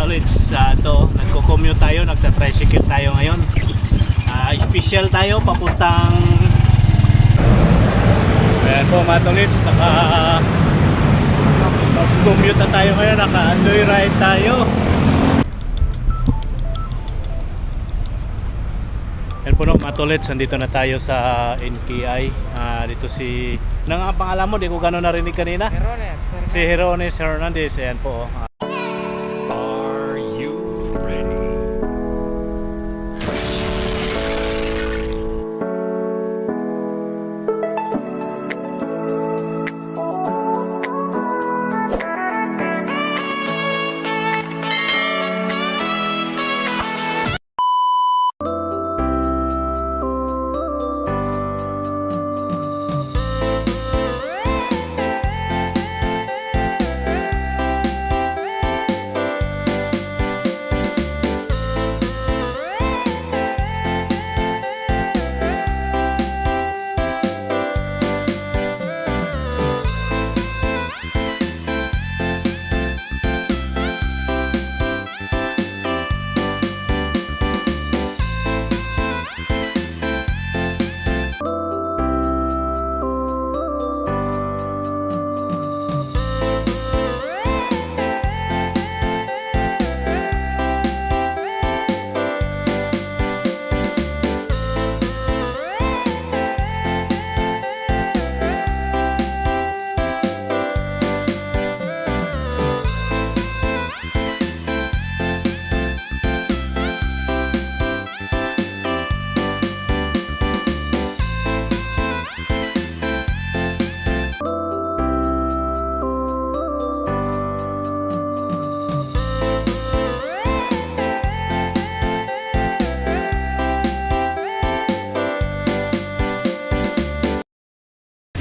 tolits, nagko-commute tayo, nagta-tricycle tayo ngayon. Special tayo papuntang ayan po mga tolits, mag-commute na tayo ngayon, naka-Andoy ride tayo. Ayan po no mga tolits, nandito na tayo sa NKI. Dito si, nang ang pangalan mo, di ko gano'n narinig kanina. Herones. Si Herones Hernandez, ayan po. Are you ready?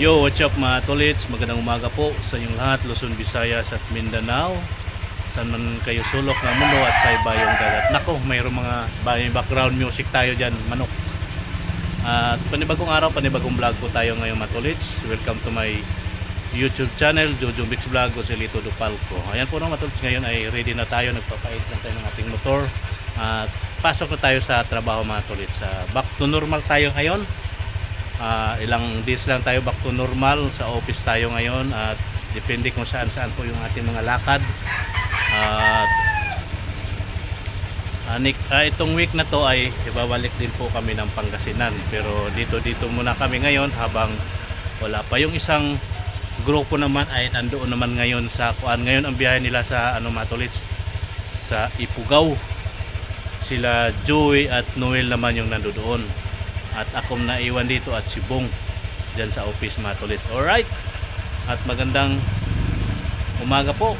Yo, what's up mga tolits? Magandang umaga po sa inyong lahat, Luzon, Visayas at Mindanao. Saan man kayo sulok ng mundo at sa iba yung dagat. Nako, mayroong mga background music tayo dyan, manok. At panibagong araw, panibagong vlog po tayo ngayon mga tolits. Welcome to my YouTube channel, Jojo Mix Vlog, Joselito Dupalco. Ayan po mga tolits, ngayon ay ready na tayo, nagpapait lang tayo ng ating motor. At pasok na tayo sa trabaho mga tolits. Back to normal tayo ngayon. Ilang days lang tayo back to normal, sa office tayo ngayon at depende kung saan po yung ating mga lakad. At itong week na to ay ibabalik din po kami ng Pangasinan, pero dito muna kami ngayon habang wala pa yung isang grupo naman ay nandoon naman ngayon sa kuan. Ngayon ang biyahe nila sa mga tolits, sa Ifugao. Sila Joey at Noel naman yung nandoon. At akong naiwan dito at si Bong dyan sa office mga tolits. Alright, at magandang umaga po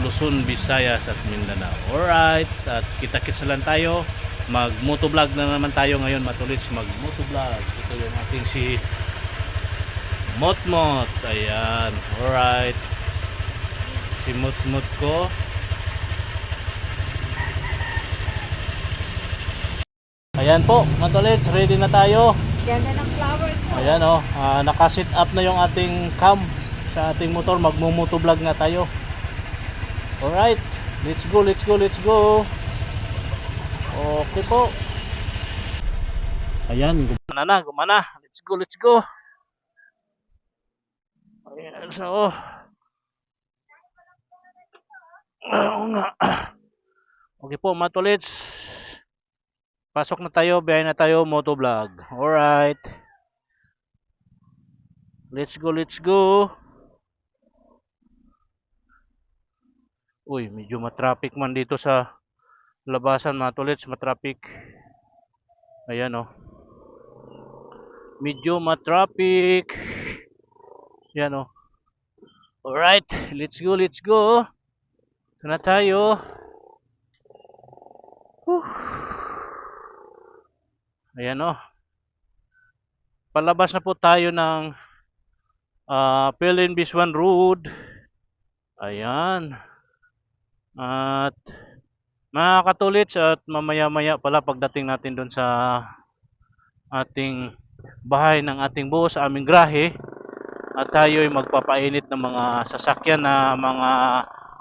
Luzon, Visayas at Mindanao. Alright, at kita-kits lang tayo. Mag motovlog na naman tayo ngayon mga tolits. Mag motovlog. Ito yung ating si Motmot. Ayan, alright, si Motmot ko. Ayan po mga tolits, ready na tayo. Ganda ng flowers po. Ayan o, nakasit up na yung ating cam sa ating motor. Magmumotovlog nga tayo. Alright, let's go, let's go, let's go. Okay po. Ayan, gumana. Let's go, let's go. Ayan, so oo nga. Okay po mga tolits, pasok na tayo, biyahe na tayo, motovlog. Alright. Let's go, let's go. Uy, medyo matraffic man dito sa labasan mga tolits, matraffic. Ayan oh. Medyo matraffic. Ayan oh. Alright, let's go, let's go. Ito na tayo. Ayan o. Palabas na po tayo ng Pilin Biswan Road. Ayan. At mga katulits, at mamaya-maya pala pagdating natin doon sa ating bahay ng ating boss, sa aming grahe, at tayo ay magpapainit ng mga sasakyan na mga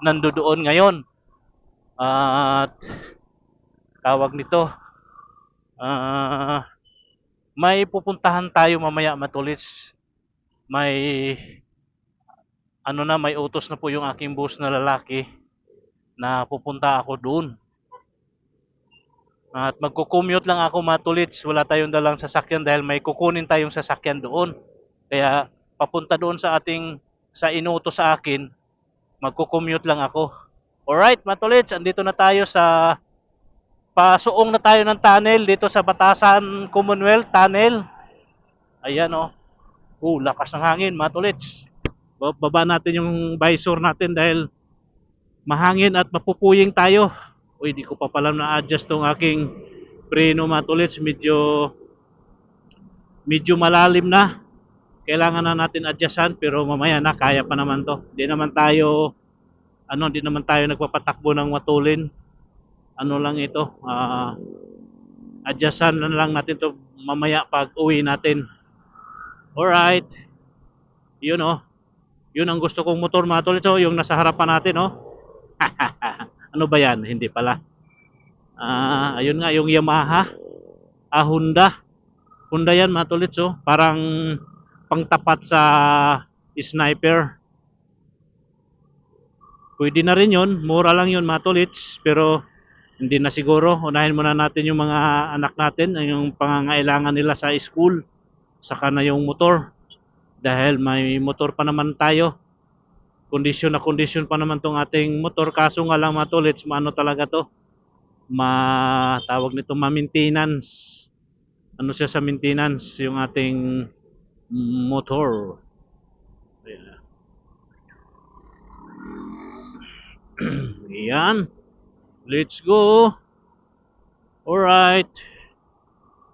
nandoon ngayon. At tawag nito, ah, may pupuntahan tayo mamaya matulits. May may utos na po yung aking boss na lalaki na pupunta ako doon. At magko-commute lang ako matulits. Wala tayong dalang sasakyan dahil may kukunin tayong sasakyan doon. Kaya papunta doon sa inutos sa akin, magko-commute lang ako. Alright, matulits, andito na tayo sa pasuong na tayo ng tunnel dito sa Batasan Commonwealth Tunnel. Ayan oh. Lakas ng hangin, matulits. Baba natin yung visor natin dahil mahangin at mapupuying tayo. Uy, di ko pa pala na-adjust tong aking preno matulits. Medyo malalim na. Kailangan na natin adjustan pero mamaya na kaya pa naman to. Di naman tayo nagpapatakbo ng matulin. Ano lang ito, adjustan na lang natin to mamaya pag uwi natin. Alright. Yun oh. Yun ang gusto kong motor matulits oh, yung nasa harapan natin oh. Ano ba yan? Hindi pala. Ayun nga, yung Yamaha. Honda. Honda yan, matulits, oh. Parang pangtapat sa sniper. Pwede na rin yun. Mura lang yun, matulits. Pero, hindi na siguro. Unahin muna natin yung mga anak natin, yung pangangailangan nila sa school. Saka na yung motor. Dahil may motor pa naman tayo. Kondisyon na kondisyon pa naman tong ating motor. Kaso nga lang, matulits, maano talaga to. Tawag nito maintenance. Ano siya sa maintenance yung ating motor. Ayan. Let's go. Alright.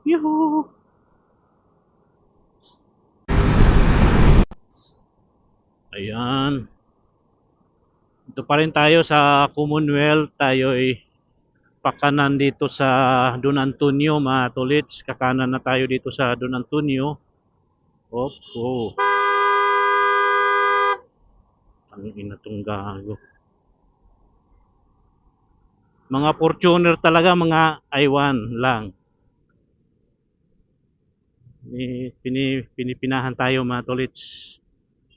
Yuhu. Ayan. Ito pa rin tayo sa Commonwealth. Tayo ay pakanan dito sa Don Antonio, mga tolits. Kakanan na tayo dito sa Don Antonio. Oh. Ang ina tong gago. Mga Fortuner talaga, mga I1 lang. Pinipinahan tayo mga tolits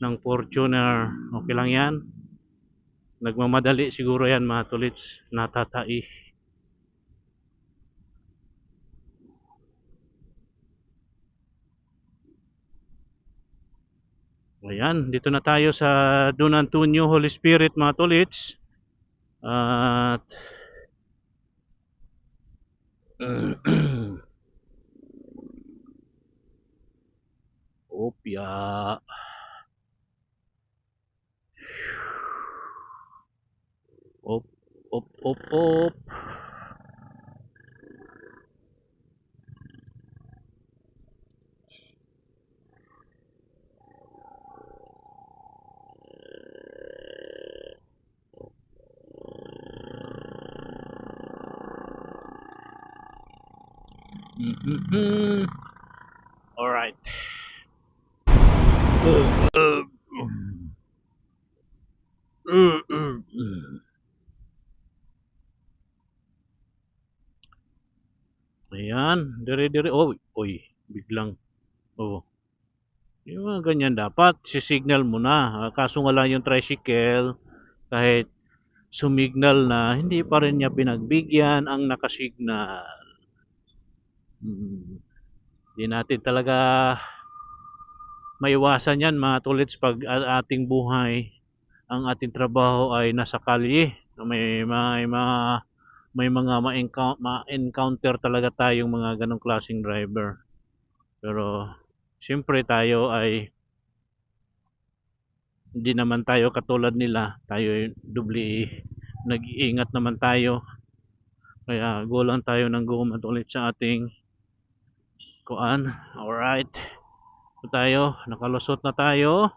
ng Fortuner. Okay lang yan. Nagmamadali siguro yan mga tolits. Natatai. Ayan, dito na tayo sa Don Antonio Holy Spirit mga tolits. At opya. Op. All right. Ayan, dire-dire. Oy, biglang. Oh. Yung mga ganyan dapat, si-signal mo na. Kaso nga lang yung tricycle, kahit sumignal na, hindi pa rin niya pinagbigyan ang nakasignal. Hindi natin talaga maiwasan yan mga tulits pag ating buhay, ang ating trabaho ay nasa kalye. May mga ma-encounter talaga tayong mga ganong klaseng driver. Pero siyempre tayo ay hindi naman tayo katulad nila. Tayo ay nag-iingat naman tayo. Kaya go lang tayo ng go ulit sa ating kuan. Alright. Ito tayo. Nakalusot na tayo.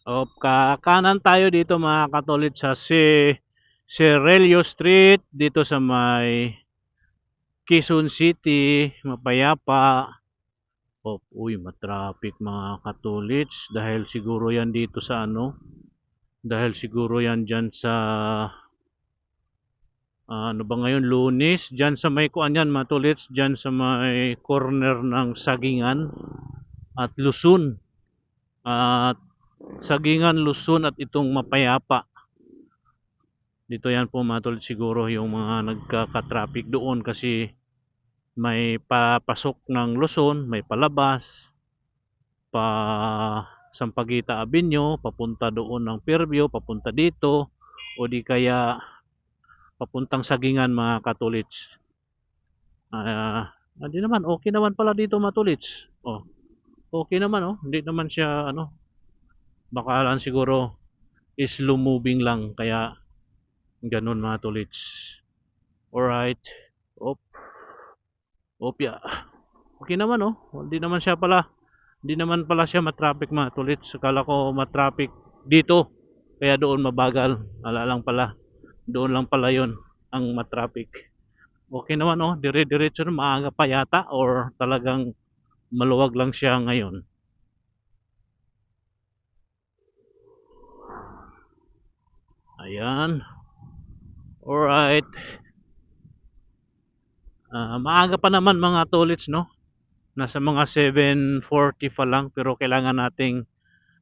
O, kakanan tayo dito mga katolit sa Cerelio Street dito sa may Quezon City, Mapayapa. O, uy, matraffic mga katolits dahil siguro yan dito sa ano, dahil siguro yan dyan sa ano ba ngayon, Lunes, dyan sa may kuan yan mga tolits, dyan sa may corner ng Sagingan at Luzon. At Sagingan, Luzon at itong Mapayapa. Dito yan po mga tolits siguro yung mga nagkaka-traffic doon kasi may papasok ng Luzon, may palabas, pa Sampaguita Avenue, papunta doon ng Fairview, papunta dito, o di kaya papuntang Sagingan mga katolits. Hindi naman, okay naman pala dito mga tolits. Oh, okay naman oh, hindi naman siya ano, baka lang siguro is slow moving lang kaya ganun mga tolits. Alright, op, opya. Okay naman oh, hindi naman pala siya matraffic mga tolits. Akala ko matraffic dito, kaya doon mabagal. Ala lang pala, doon lang pala yon ang matraffic. Okay naman oh, dire-diretso na maaga pa yata or talagang maluwag lang siya ngayon. Ayan. Alright. Maaga pa naman mga tolits, no? Nasa mga 7:40 pa lang pero kailangan nating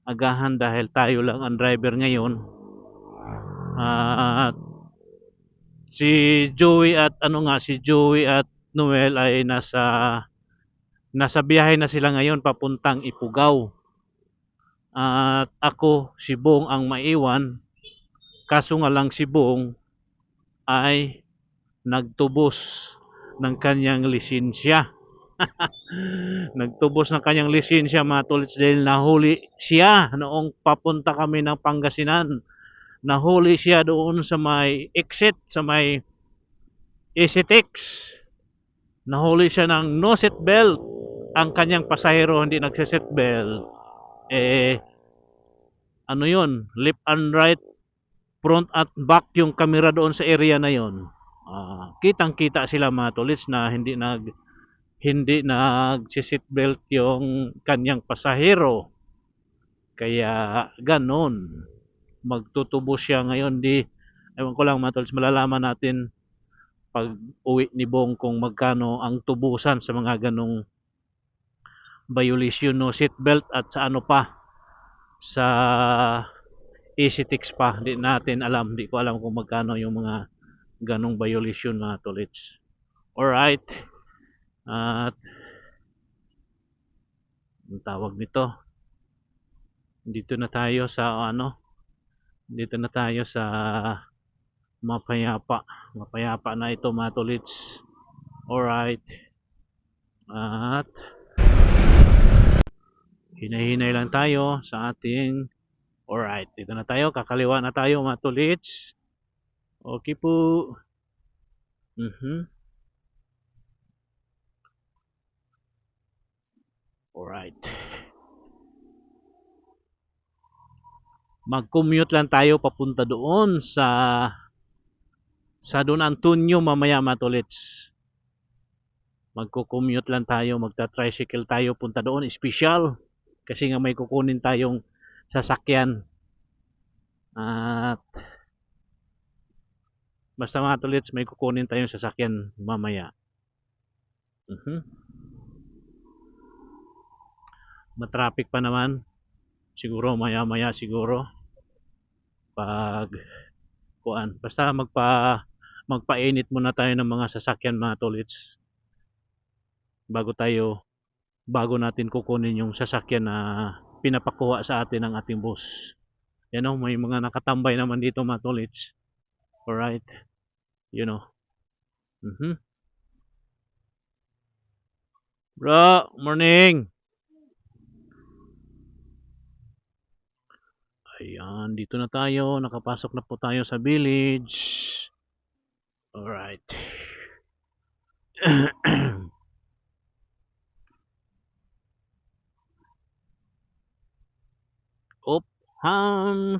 agahan dahil tayo lang ang driver ngayon. At si Joey at si Joey at Noel ay nasa biyahe na sila ngayon papuntang Ifugao. At ako, si Bong ang maiwan. Kaso nga lang si Bong ay nagtubos ng kanyang lisensya. Nagtubos ng kanyang lisensya mga tolits dahil nahuli siya noong papunta kami ng Pangasinan. Nahuli siya doon sa may exit, sa may EasyTex. Nahuli siya ng no seat belt. Ang kanyang pasahero hindi nagse-seat belt. Ano yun? Left and right, front at back yung camera doon sa area na yon. Kitang-kita sila mga tolits na hindi nag-seatbelt yung kanyang pasahero. Kaya ganon. Magtutubo siya ngayon. Ewan ko lang mga tolits, malalaman natin pag uwi ni Bong kung magkano ang tubusan sa mga ganong violation no seatbelt at sa ano pa sa EasyTex pa. Hindi natin alam. Hindi ko alam kung magkano yung mga ganong violation mga tolits. Alright. At ang tawag nito, dito na tayo sa Mapayapa na ito mga tolits. Alright. At hinay-hinay lang tayo sa ating alright. Dito na tayo, kakaliwa na tayo mga tolits. Okay po. Alright. Mag-commute lang tayo papunta doon sa Don Antonio mamaya mga tolits. Magko-commute lang tayo, magta-tricycle tayo punta doon, special kasi nga may kukunin tayong sasakyan. At basta mga tolits, may kukunin tayong sasakyan mamaya. Matraffic pa naman. Siguro maya-maya siguro pag kuan. Basta magpainit muna tayo ng mga sasakyan mga tolits. Bago natin kukunin yung sasakyan na pinapakuha sa atin ng ating boss. Yan o, may mga nakatambay naman dito mga tolits. Alright. You know. Bro, morning. Ayan, dito na tayo. Nakapasok na po tayo sa village. Alright. Op, Um,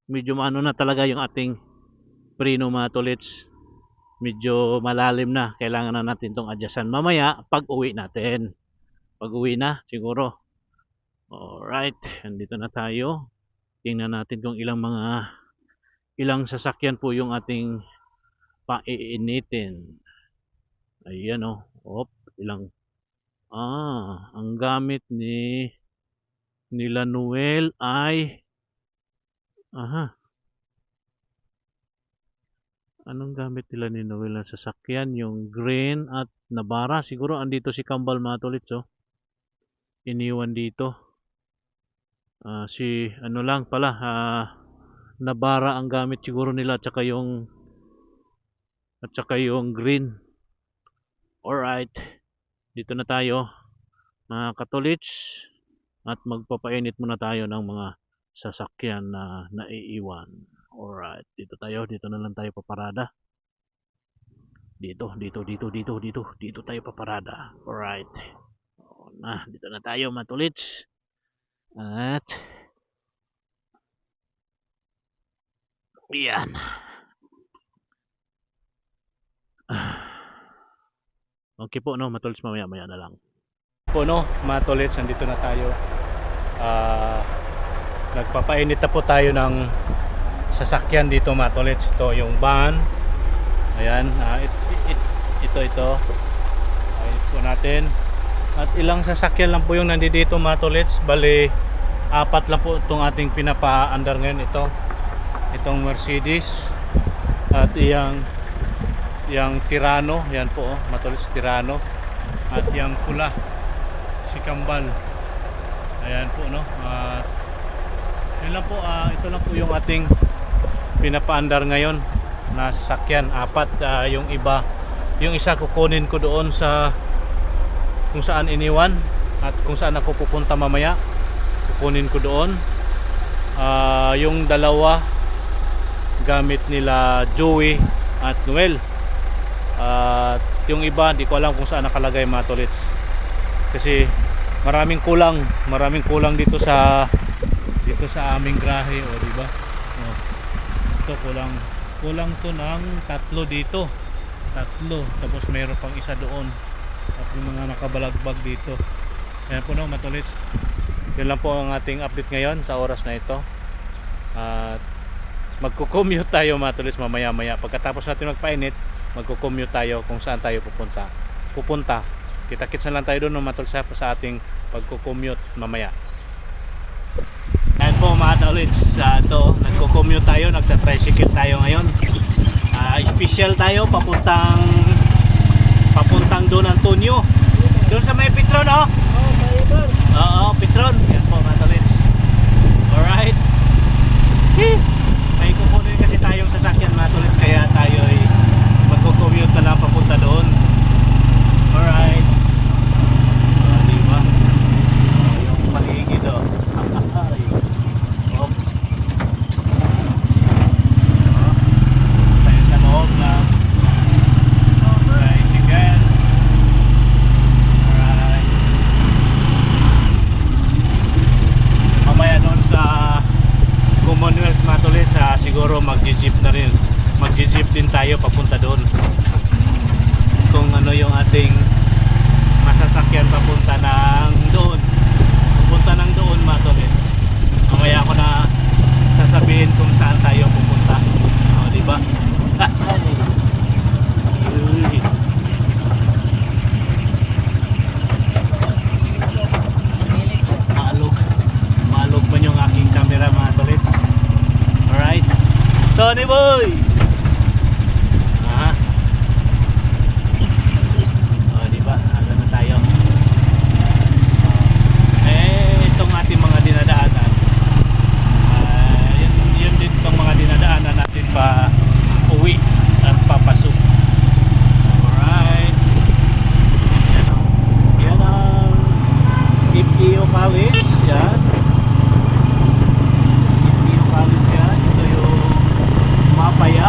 medyo maano na talaga yung ating preno mga tolits. Medyo malalim na. Kailangan na natin tong adjustan mamaya pag uwi natin. Pag uwi na siguro. Alright, andito na tayo. Tingnan natin kung ilang sasakyan po yung ating paiinitin. Ayan o. Ilang. Ang gamit nila Noel ay anong gamit nila ni Noel na sasakyan? Yung green at Navara. Siguro andito si Kambal mga tolits, oh. Iniwan dito. Si ano lang pala, Navara ang gamit siguro nila at saka yung green. Alright. Dito na tayo mga katolits at magpapainit muna tayo ng mga sasakyan na naiiwan. Alright, dito na lang tayo paparada. Dito tayo paparada. Alright. Dito na tayo mga tolits. At yan. Okay po no, matulits mamaya na lang. Po no, matulits, nandito na tayo. Nagpapainit na po tayo ng sasakyan dito matulits. Ito yung van. Ayan, ito. Ayun po natin. At ilang sasakyan lang po yung nandito matulits. Bali, 4 lang po itong ating pinapa-andar ngayon. Itong Mercedes. At yung Tirano, yan po matulits Tirano. At yung pula, si Kambal. Ayan po no. Yun lang po, ito lang po yung ating pinapaandar ngayon na sasakyan. 4, yung isa kukunin ko doon sa kung saan iniwan at kung saan ako pupunta mamaya. Kukunin ko doon. Yung 2 gamit nila Joey at Noel. At yung iba, di ko alam kung saan nakalagay mga tolits. Kasi maraming kulang dito sa aming grahe, o di ba? Ito kulang to ng 3 dito. 3, tapos mayroon pang isa doon. At yung mga nakabalagbag dito. Yan po no, mga tolits. Yun lang po ang ating update ngayon sa oras na ito. At magko-commute tayo mga tolits mamaya. Pagkatapos natin magpainit, magko-commute tayo kung saan tayo pupunta. Kita-kits na lang tayo doon mga tolits sa ating pagko-commute mamaya. Ayan po mga tolits, nagko-commute tayo, nagta-tricycle tayo ngayon. Special tayo papuntang Don Antonio. Doon sa may Petron, oh. Oo, Petron. Yan po mga tolits. Alright. May kukunin kasi tayong sasakyan mga tolits, kaya tayo ay magko-commute na lang papunta doon. Alright. Diba? Yung paligid, oh. Tayo sa loob na tricycle. Alright. Mamaya doon sa Commonwealth matulit, siguro mag-jeep na rin. Mag-jeep din tayo papunta doon. Kung ano yung ating masasakyan papunta ng doon. Papunta ng doon matulit. Mamaya ako na sasabihin kung saan tayo pupunta. O, diba? Maalog man yung aking camera mga tulit. Alright, Tony boy! Diba? Ano na tayo? Itong ating mga dinadaanan, yun din itong mga dinadaanan natin pa uwi at papasok. Alright. Yan ang FEO College. Yan. FEO College yan. Ito yung mapa yan.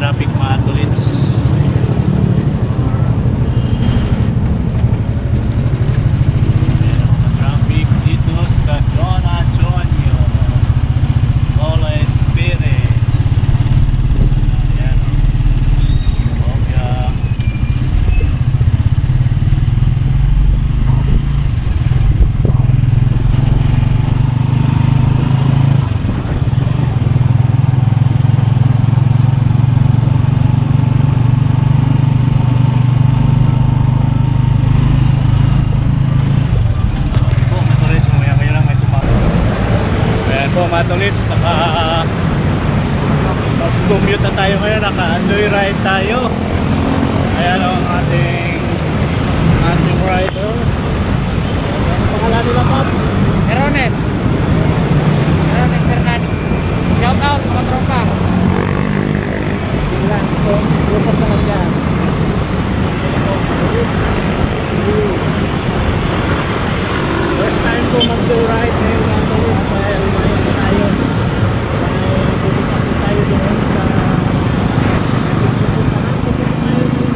traffic mga tolits. Ayan, mga traffic dito sa Don Antonio Lola Espere. Ayan o. Bongga. Po, mga tolits, mamaya lang may tumawag. Ayan po mga tolits, mag-commute na tayo ngayon, naka-joyride tayo. Ayan o ang ating rider. Ano pangalan nila, Pops? Herones Hernani. Shout out mga tropa. Ilan ito, bukas naman yan. First time ko mag-ride ngayon mga tolits dahil mayroon na tayo. Dahil pupunta po tayo doon sa pupuntahan ko po tayo ngayon mga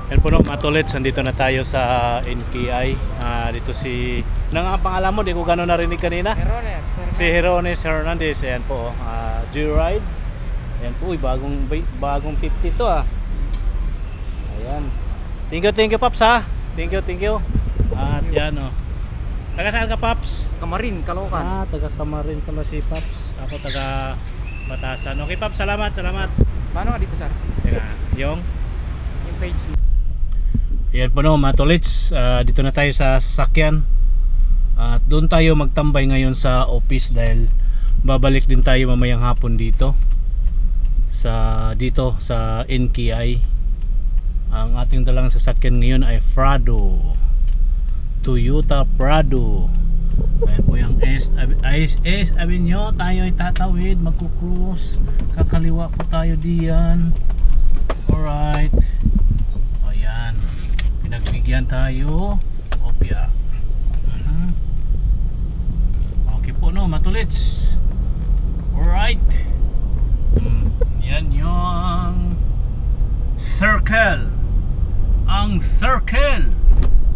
Yan po no, mga tolits, nandito na tayo sa NKI. Dito si, nang ang pangalan mo, di ko gano'n narinig kanina. Herones Si Herones Hernandez, ayan po, Joyride. Ayan po, bagong 50 to Ayan. Thank you Pops ha. Thank you. At yan o. Taga saan ka Pops? Kamarin, Caloocan. Taga Kamarin pala si Pops. Ako taga Batasan. Okay Pops, salamat. Paano ka dito sir? Teka, yung Page mo. yan po no, mga tolits, dito na tayo sa sasakyan at doon tayo magtambay ngayon sa office dahil babalik din tayo mamayang hapon dito sa NKI. Ang ating dalang sasakyan ngayon ay Toyota Prado. Ayan po yung S Avenue. Tayo ay tatawid, magkukrus, kakaliwa po tayo diyan. Alright. Ayan, pinagbigyan tayo opya. Okay po no, matulits. Alright. Yan yung circle. Ang circle.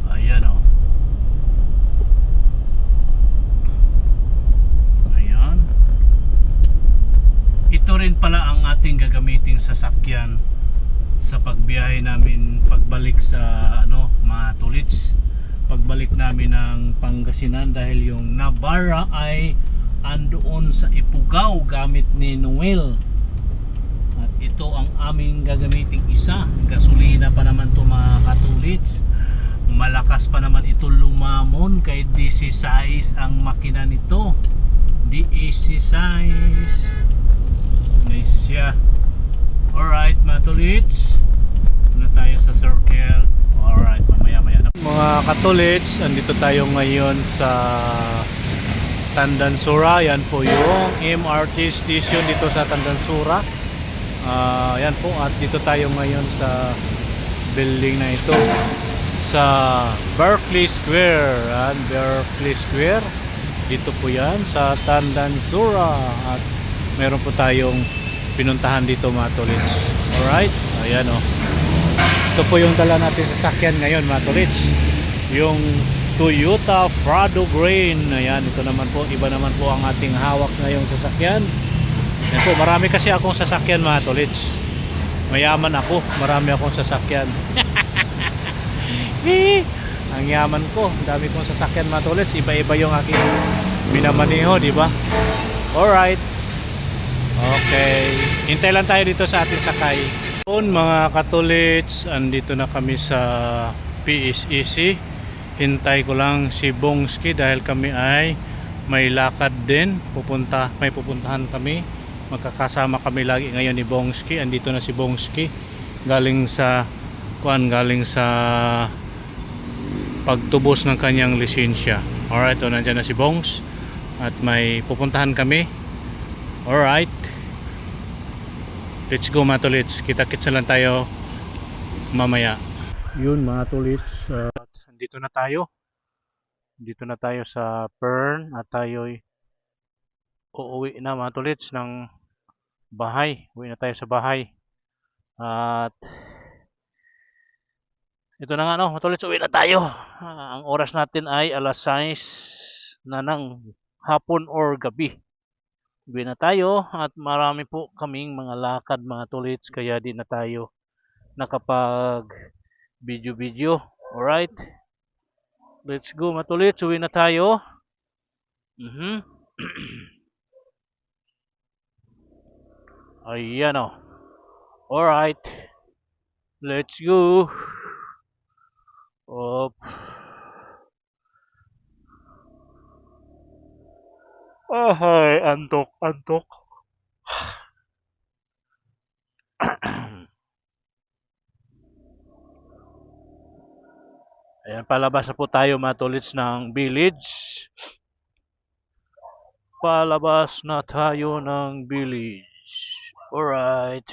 Ayan o. Ayan. Ito rin pala ang ating gagamiting sasakyan sa pagbiyahe namin pagbalik sa mga Tolits. Pagbalik namin ng Pangasinan dahil yung Navara ay andoon sa Ifugao gamit ni Noel. At ito ang aming gagamiting isa. Gasolina pa naman to mga Katolits. Malakas pa naman ito lumamon kay DC size ang makina nito. DC size. Nice siya. Alright mga Tolits, na tayo sa circle. Alright, mamaya-maya na. Mga Katolits, andito tayo ngayon sa Tandansura. Yan po yung MRT station dito sa Tandansura. Yan po, at dito tayo ngayon sa building na ito sa Berkeley Square. Yan, Berkeley Square. Dito po yan sa Tandansura. At meron po tayong pinuntahan dito mga Tolits. Alright, ayan o. Ito po yung dala natin sa sakyan ngayon mga Tolits. Yung Toyota Prado Green. Ayan, ito naman po, iba naman po ang ating hawak ngayong sasakyan. Yan po, marami kasi akong sasakyan mga Tolits. Mayaman ako, marami akong sasakyan. Ang yaman ko, dami kong sasakyan mga Tolits. Iba-iba yung aking minamaneho, di ba? Alright. Okay. Hintay lang tayo dito sa ating sakay. Mga Katolits, andito na kami sa PSEC. Hintay ko lang si Bongski dahil kami ay may lakad din. May pupuntahan kami. Magkakasama kami lagi ngayon ni Bongski. Andito na si Bongski. Galing sa pagtubos ng kanyang lisensya. Alright, o nandyan na si Bongs. At may pupuntahan kami. Alright. Let's go mga Tolits. Kita-kits na lang tayo mamaya. Yun mga Tolits. Dito na tayo. Dito na tayo sa Pern. At tayo'y uuwi na mga Tolits ng bahay. Uwi na tayo sa bahay. At ito na nga mga Tolits. Uwi na tayo. Ang oras natin ay alas 6 na ng hapon or gabi. Uwi na tayo at marami po kaming mga lakad mga Tolits, kaya di na tayo nakapag video. Alright, let's go mga Tolits, uwi na tayo. Ayan o. Alright, let's go. Op. Ay, antok. Ayan, palabas na po tayo mga Tolits ng village. Palabas na tayo ng village. Alright.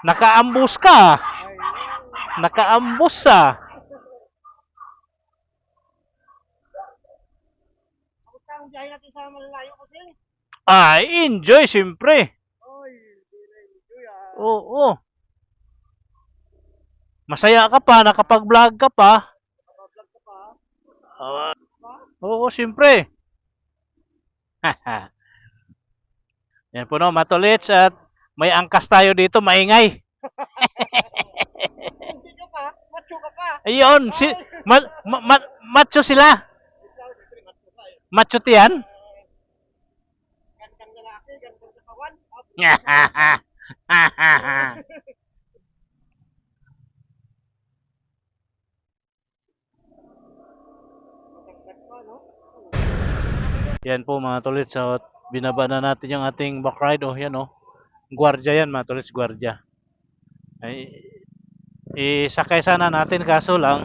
Nakaambus ka. Nakaambus ah. Ang biyahe natin sa malalayo kasi. Ay, enjoy siyempre. Oy, enjoy ah. Oo. Masaya ka pa, nakapag-vlog ka pa. Naka-vlog ka pa. Oo, siyempre. Yan po no, mga Tolits, at may angkas tayo dito, maingay. Hindi ka pa, macho ka pa. Ayun, macho sila. Macho tiyan. Gandang lalaki, gandang katawan. Matagdag pa, no? Yan po mga Tolits, so binaba na natin yung ating back ride. Oh, yan oh. Gwardiya yan mga Tolits, gwardiya. Ay, isakay sana natin kaso lang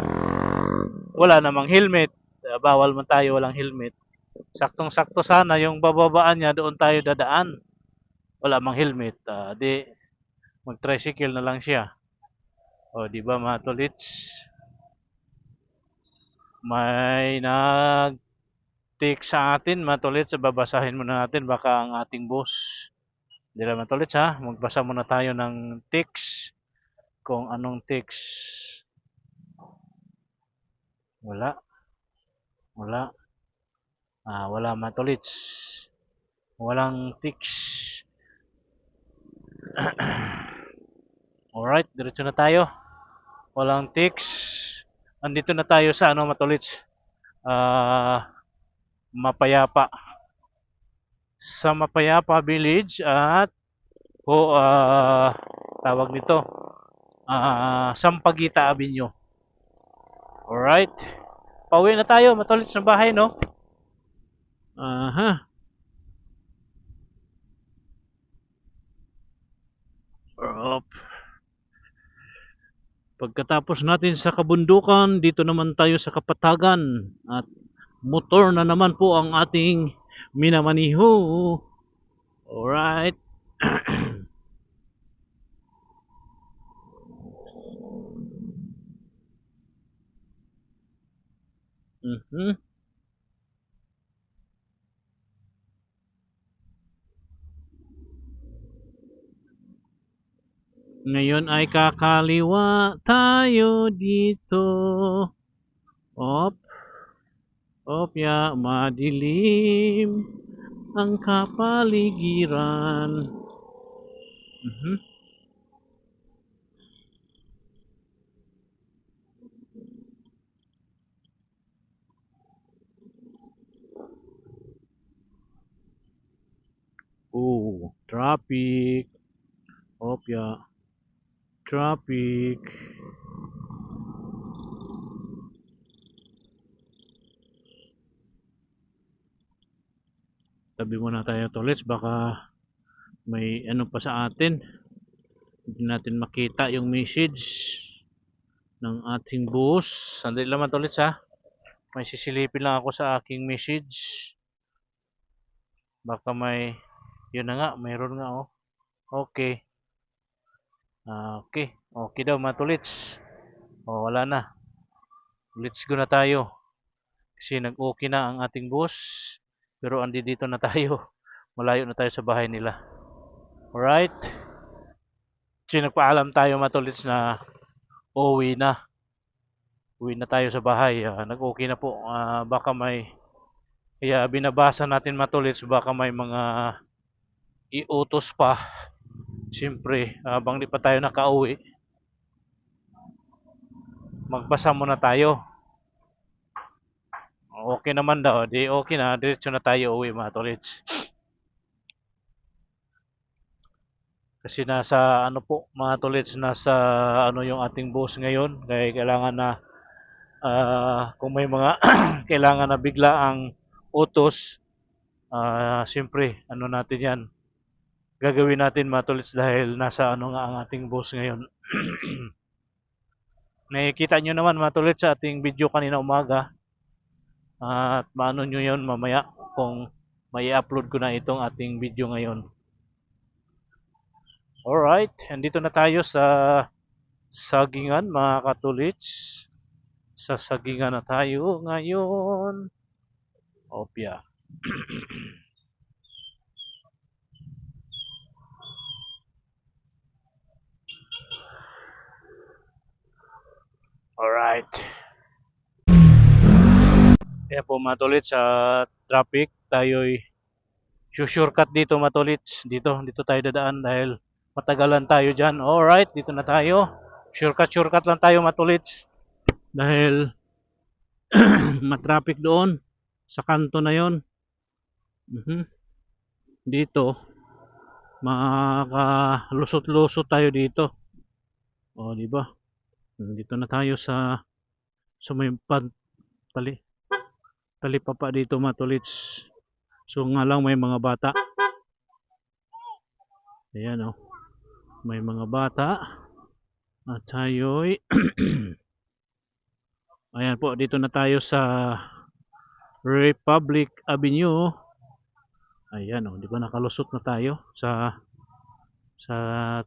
wala namang helmet. Bawal man tayo walang helmet. Saktong-sakto sana yung bababaan niya, doon tayo dadaan. Wala mang helmet. Di mag-tricycle na lang siya. O, di ba mga Tolits? May nag-take sa atin mga Tolits. Babasahin muna natin baka ang ating boss Hindi naman ulit ha. Magbasa muna tayo ng text. Kung anong text. Wala. Wala. Wala man ulit. Walang text. Alright, diretso na tayo. Walang text. Andito na tayo sa ano matulits. Mapayapa. Sa Mapayapa Village at tawag nito Sampaguita Avenue. Alright. Pauwi na tayo, matulits na bahay, no? Aha. Up. Pagkatapos natin sa kabundukan, dito naman tayo sa kapatagan at motor na naman po ang ating minamaniho. Alright. Ngayon ay kakaliwa tayo dito. Op. Ya, madilim ang kapaligiran. Traffic. Ya. Traffic. Tabi muna tayo tulis, baka may ano pa sa atin. Hindi natin makita yung message ng ating boss. Sandali lang tulis ha. May sisilipin lang ako sa aking message. Baka may, yun na nga, mayroon nga oh. Okay. Okay daw matulits. Wala na. Let's go na tayo. Kasi nag-okay na ang ating boss. Pero andi dito na tayo. Malayo na tayo sa bahay nila. Alright. Kasi nagpaalam tayo matulits na uwi na. Uwi na tayo sa bahay. Nag-okay na po. Baka may, kaya binabasa natin matulits, baka may mga iutos pa. Siyempre, habang di pa tayo nakauwi, magbasa muna tayo. Okay naman daw, di okay na, diretso na tayo uwi mga tolits. Kasi nasa ano po mga tolits, nasa ano yung ating boss ngayon, kaya kailangan na kung may mga kailangan na bigla ang utos, siyempre ano natin yan, gagawin natin mga tolits dahil nasa ano nga ang ating boss ngayon. Nakikita nyo naman mga tolits sa ating video kanina umaga. At maano nyo yun mamaya kung may upload ko na itong ating video ngayon. Alright, andito na tayo sa Sagingan mga katulits. Sa Sagingan na tayo ngayon. Opya. Alright. Kaya po matulit sa traffic, tayo'y shortcut dito matulit. Dito tayo dadaan dahil matagalan tayo dyan. Alright, dito na tayo. Shortcut lang tayo matulit. Dahil matraffic doon sa kanto na yon. Dito, makalusot-lusot tayo dito. Di ba? Dito na tayo sa may talipapa dito matulits. So nga lang may mga bata. Ayan may mga bata. At tayo'y ayan po, dito na tayo sa Republic Avenue. Ayan di ba nakalusot na tayo sa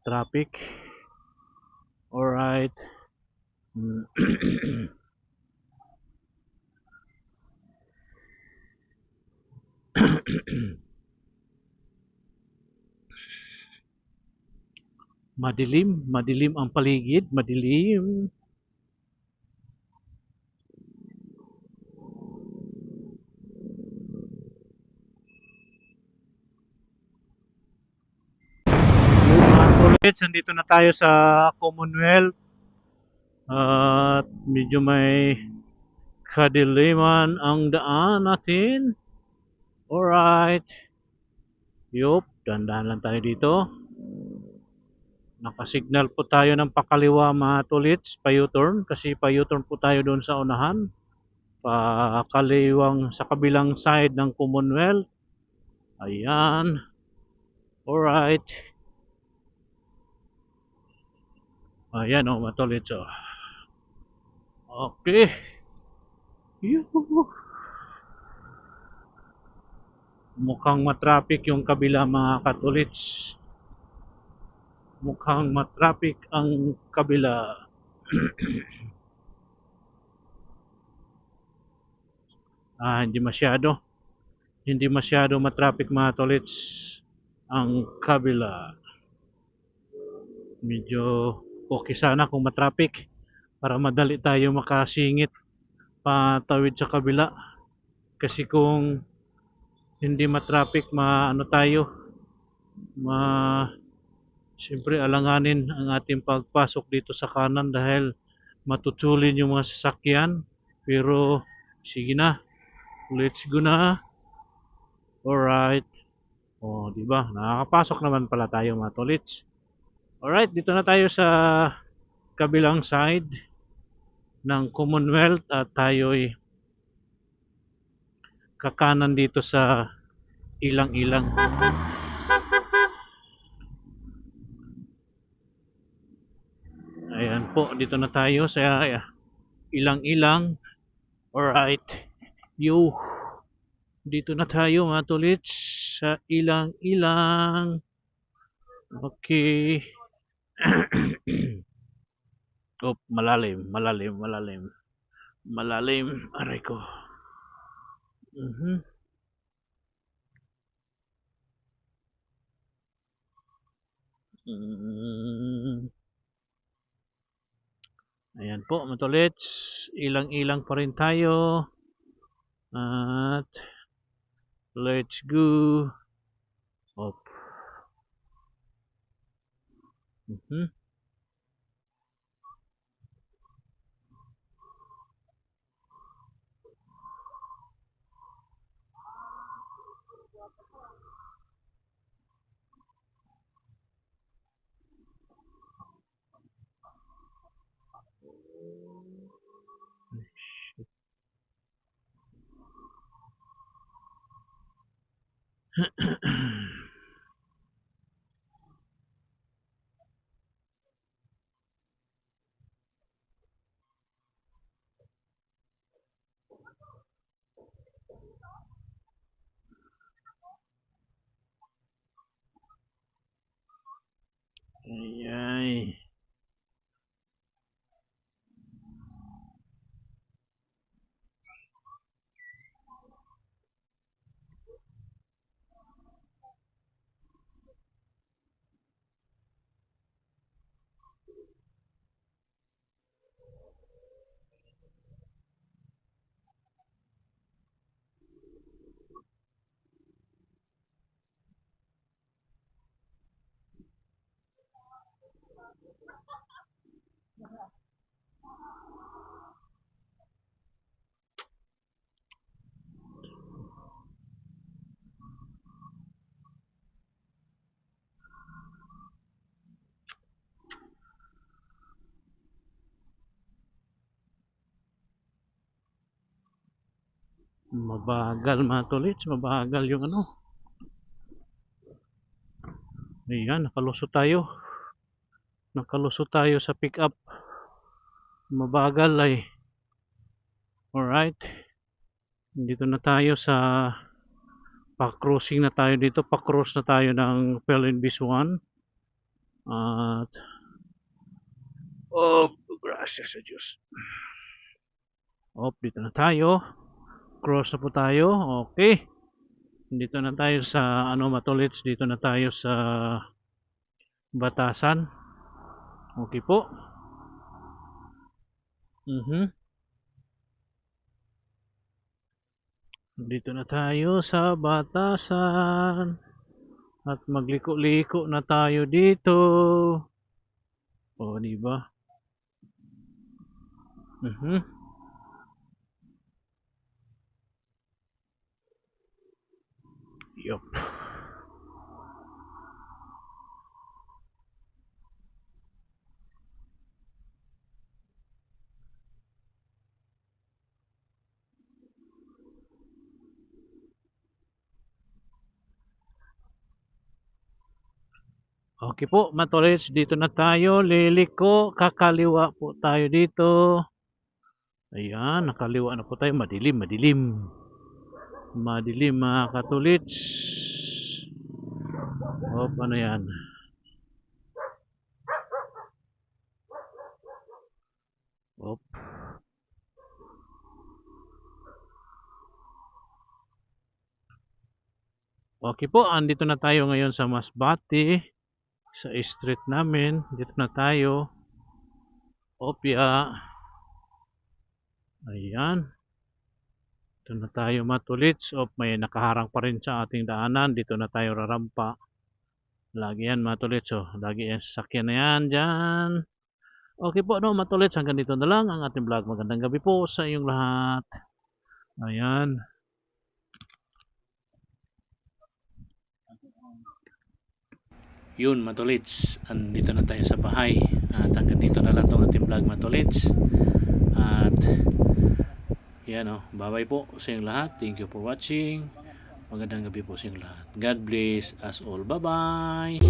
traffic. Alright. Madilim ang paligid, madilim. Mga tolits, nandito na tayo sa Commonwealth. At medyo may kadiliman ang daan natin. Alright. Yup, dandahan lang tayo dito. Nakasignal po tayo ng pakaliwa mga tolits, pa-U-turn. Kasi pa-U-turn po tayo doon sa unahan. Pakaliwang sa kabilang side ng Commonwealth. Ayan. Alright. Ayan o, mga tolits o. Okay. Yuhu. Mukhang matraffic yung kabila mga katolits. Mukhang matraffic ang kabila. Hindi masyado. Hindi masyado matraffic mga tolits ang kabila. Medyo okay sana kung matraffic para madali tayo makasingit patawid sa kabila. Kasi kung hindi matraffic, maano tayo, siyempre alanganin ang ating pagpasok dito sa kanan dahil matutulin yung mga sasakyan. Pero sige na, let's go na. Alright. O, di ba? Nakakapasok naman pala tayo mga tolits. Alright, dito na tayo sa kabilang side ng Commonwealth at tayo'y kakanan dito sa ilang-ilang. Ayan po, dito na tayo sa ilang-ilang. Alright. Yo. Dito na tayo mga tolits sa ilang-ilang. Okay. Oh, malalim. Aray ko. Ayan po, mga tolits. Ilang-ilang pa rin tayo. At let's go. Op. Ay. Mabagal mga tolits, mabagal yung ano. Ayan, nakalusot tayo sa pick up. Mabagal ay. Alright. Dito na tayo sa pa-crossing na tayo dito, pa-cross na tayo ng Pellenbis 1. At gracias sa Diyos. Dito na tayo. Cross na po tayo. Okay. Dito na tayo sa matolits, dito na tayo sa Batasan. Okay po. Dito na tayo sa batasan. At magliko-liko na tayo dito. O, di ba? Yup. Okay po, matolits, dito na tayo. Liliko, kakaliwa po tayo dito. Ayan, nakaliwa na po tayo. Madilim, madilim. Madilim mga katolits. O, ano yan? Op. Okay po, andito na tayo ngayon sa Masbate. Sa street namin, dito na tayo. Opya. Ayan. Dito na tayo matulits. May nakaharang pa rin sa ating daanan. Dito na tayo rarampa. Lagi yan matulits. Lagi yan sasakyan na yan dyan. Okay po, no, matulits. Hanggang dito na lang ang ating vlog. Magandang gabi po sa inyong lahat. Ayan. Yun, matulits, andito na tayo sa bahay at hanggang dito na lang itong ating vlog, matulits. At yan, bye bye po sa inyong lahat. Thank you for watching. Magandang gabi po sa inyong lahat. God bless us all. Bye bye.